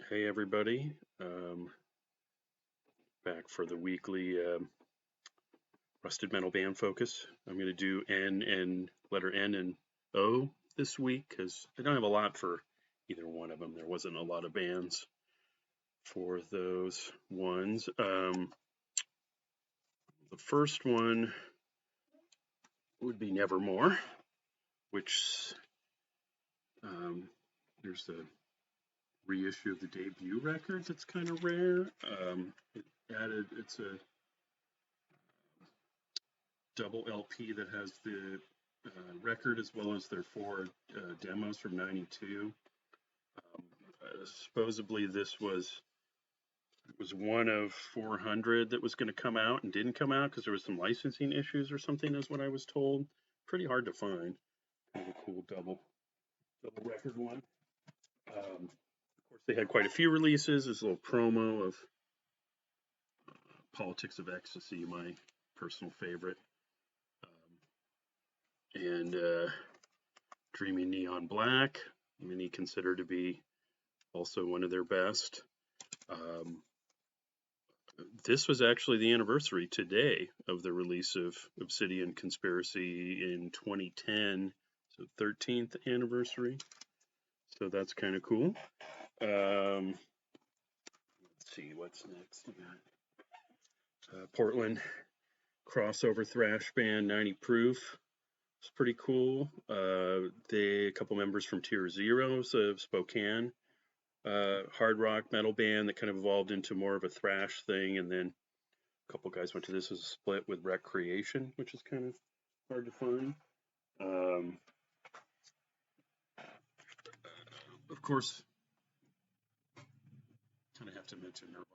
Hey everybody, back for the weekly Rusted Metal Band focus. I'm going to do N and letter N and O this week because I don't have a lot for either one of them. There wasn't a lot of bands for those ones. The first one would be Nevermore, which there's the reissue of the debut record that's kind of rare. It's a double LP that has the record as well as their four demos from '92. Supposedly this was one of 400 that was going to come out and didn't come out because there was some licensing issues or something, is what I was told. Pretty hard to find. Kind of a cool double record one. Of course, they had quite a few releases. This little promo of Politics of Ecstasy, my personal favorite. And Dreaming Neon Black, many consider to be also one of their best. This was actually the anniversary today of the release of Obsidian Conspiracy in 2010, so 13th anniversary. So that's kind of cool. Let's see what's next. We got Portland crossover thrash band 90 Proof. It's pretty cool. A couple members from Tier Zeros of Spokane. Hard rock metal band that kind of evolved into more of a thrash thing, and then a couple guys went to this as a split with Recreation, which is kind of hard to find. Of course, kind of have to mention Nirvana.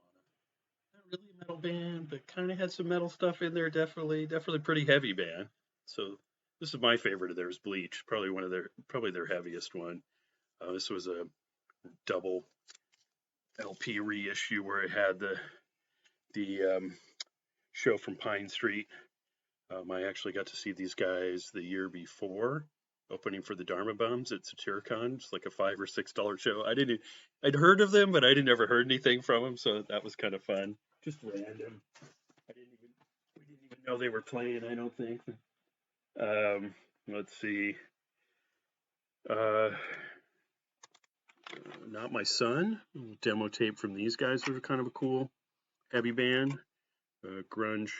Not really a metal band, but kind of had some metal stuff in there. Definitely pretty heavy band. So this is my favorite of theirs, Bleach. Probably their heaviest one. This was a double LP reissue where it had the show from Pine Street. I actually got to see these guys the year before, opening for the Dharma Bums at Satyricon. It's like a $5 or $6 show. I'd heard of them, but I didn't ever heard anything from them, so that was kind of fun. Just random. We didn't even know they were playing, I don't think. Let's see. Not My Son, demo tape from these guys was kind of a cool heavy band, grunge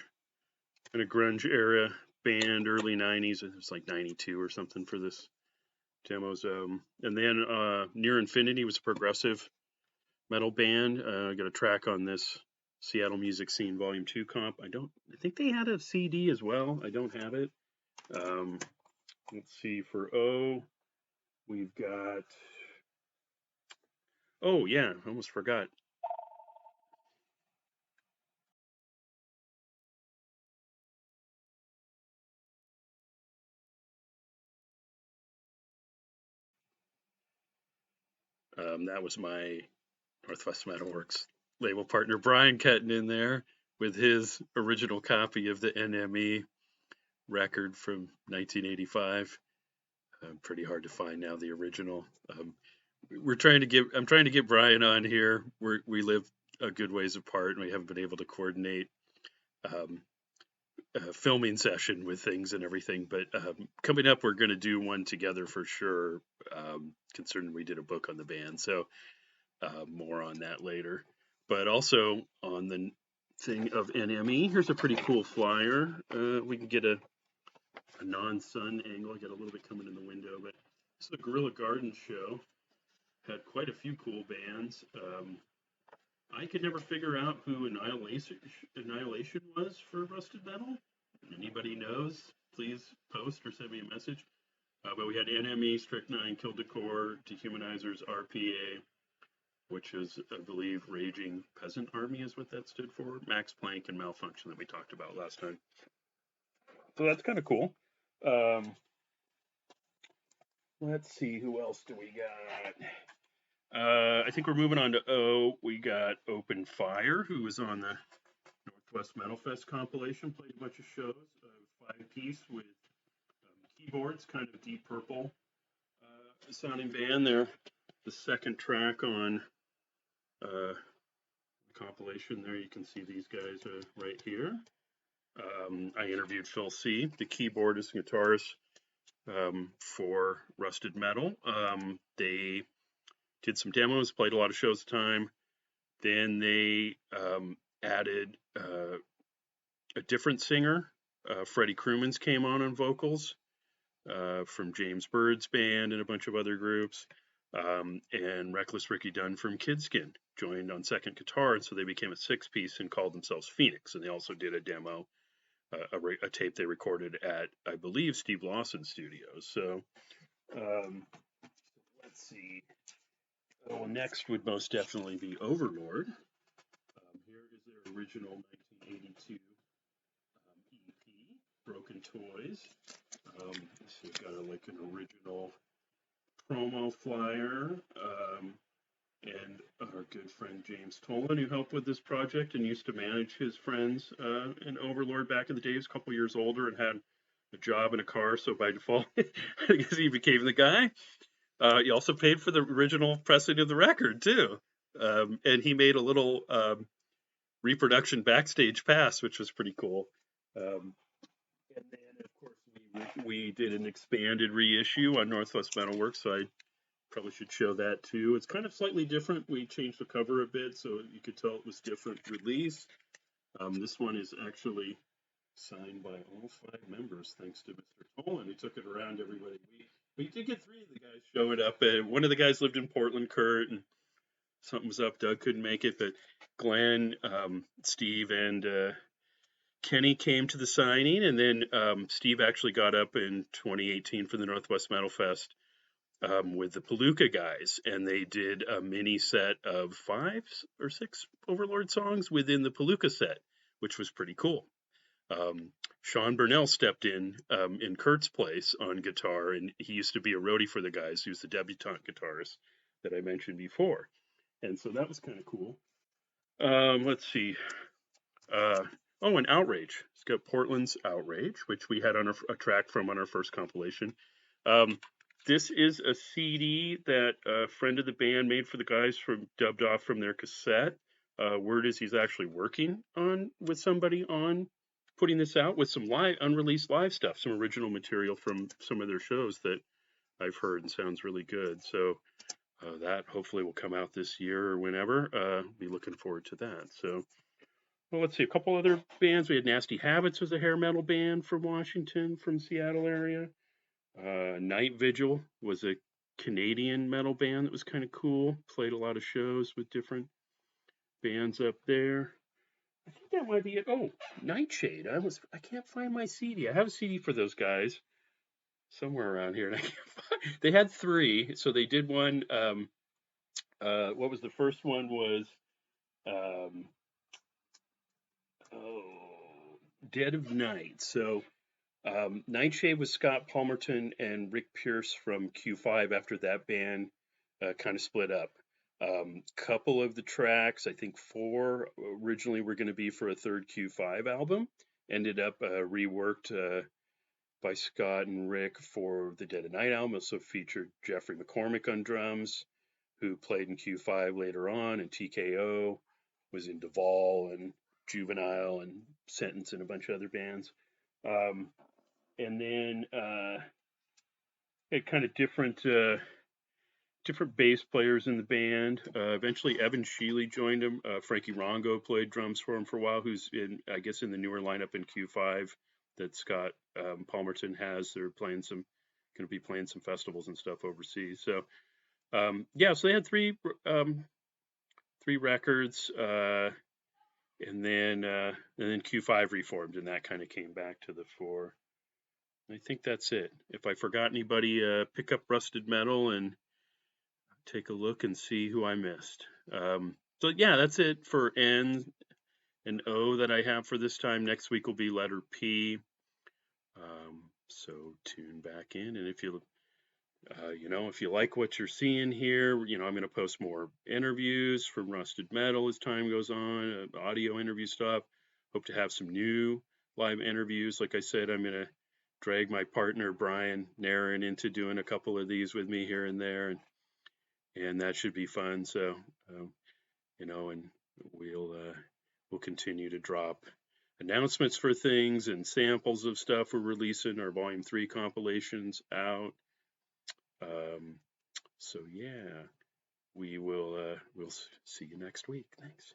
era band, early 90s. It was like 92 or something for this demos. And then Near Infinity was a progressive metal band. I got a track on this Seattle Music Scene Volume 2 comp. I think they had a CD as well. I don't have it. Let's see, for O, we've got, oh yeah, I almost forgot. That was my Northwest Metalworks label partner Brian cutting in there with his original copy of the NME record from 1985. Pretty hard to find now, the original. I'm trying to get Brian on here. We live a good ways apart, and we haven't been able to coordinate a filming session with things and everything. But coming up, we're going to do one together for sure. Considering we did a book on the band, so more on that later. But also on the thing of NME, here's a pretty cool flyer. We can get a non-sun angle. I got a little bit coming in the window, but this is the Guerrilla Gardens show. Had quite a few cool bands. I could never figure out who Annihilation was for Rusted Metal. Anybody knows, please post or send me a message. But we had NME, Strychnine, Kill Decor, Dehumanizers, RPA, which is, I believe, Raging Peasant Army is what that stood for. Max Planck and Malfunction that we talked about last time. So that's kind of cool. Let's see, who else do we got? I think we're moving on to O. We got Open Fire, who was on the Northwest Metal Fest compilation, played a bunch of shows, 5-piece with keyboards, kind of Deep Purple sounding band. They're the second track on compilation there. You can see these guys right here. I interviewed Phil C., the keyboardist and guitarist for Rusted Metal. They did some demos, played a lot of shows at the time. Then they added a different singer. Freddie Crewmans came on vocals from James Bird's band and a bunch of other groups. And Reckless Ricky Dunn from Kidskin joined on second guitar, and so they became a six-piece and called themselves Phoenix. And they also did a demo, a tape they recorded at, I believe, Steve Lawson's studios. So let's see. Well, next would most definitely be Overlord. Here is their original 1982 EP, Broken Toys. This has got like an original promo flyer, and our good friend James Tolan, who helped with this project and used to manage his friends in Overlord back in the day. He was a couple years older and had a job and a car, so by default, I guess he became the guy. He also paid for the original pressing of the record too, and he made a little reproduction backstage pass, which was pretty cool. And then, of course, we did an expanded reissue on Northwest Metalworks, so I probably should show that too. It's kind of slightly different. We changed the cover a bit, so you could tell it was different release. This one is actually signed by all 5 members, thanks to Mr. Tolan, who took it around everybody. We did get 3 of the guys showing up. One of the guys lived in Portland, Kurt, and something was up. Doug couldn't make it, but Glenn, Steve, and Kenny came to the signing, and then Steve actually got up in 2018 for the Northwest Metal Fest with the Palooka guys, and they did a mini set of 5 or 6 Overlord songs within the Palooka set, which was pretty cool. Sean Burnell stepped in Kurt's place on guitar, and he used to be a roadie for the guys. He was the debutante guitarist that I mentioned before, and so that was kind of cool. Let's see. Oh, and Outrage. It's got Portland's Outrage, which we had on a track from on our first compilation. This is a CD that a friend of the band made for the guys dubbed off from their cassette. Word is he's actually working with somebody on putting this out with some unreleased live stuff, some original material from some of their shows that I've heard and sounds really good. So that hopefully will come out this year or whenever. Be looking forward to that. So, well, let's see, a couple other bands. We had Nasty Habits, was a hair metal band from Washington, from Seattle area. Night Vigil was a Canadian metal band that was kind of cool. Played a lot of shows with different bands up there. I think that might be it. Oh, Nightshade. I can't find my CD. I have a CD for those guys somewhere around here, and I can't find. They had 3, so they did one. What was the first one? Was Dead of Night. So Nightshade was Scott Palmerton and Rick Pierce from Q5 after that band kind of split up. Couple of the tracks, I think 4 originally were going to be for a third Q5 album, ended up reworked by Scott and Rick for the Dead of Night album. Also featured Jeffrey McCormick on drums, who played in Q5 later on, and TKO was in Duval and Juvenile and Sentence and a bunch of other bands. And then had kind of different bass players in the band. Eventually, Evan Sheely joined him. Frankie Rongo played drums for him for a while, who's in the newer lineup in Q5 that Scott Palmerton has. They're going to be playing some festivals and stuff overseas. So so they had 3 records, and then Q5 reformed, and that kind of came back to the fore. I think that's it. If I forgot anybody, pick up Rusted Metal and take a look and see who I missed. So yeah, that's it for N and O that I have for this time. Next week will be letter P. So tune back in, and if you like what you're seeing here, I'm going to post more interviews from Rusted Metal as time goes on, audio interview stuff. Hope to have some new live interviews. Like I said, I'm going to drag my partner Brian Nairn into doing a couple of these with me here and there, and that should be fun. So and we'll continue to drop announcements for things and samples of stuff we're releasing. Our Volume 3 compilations out. So yeah, we'll see you next week. Thanks.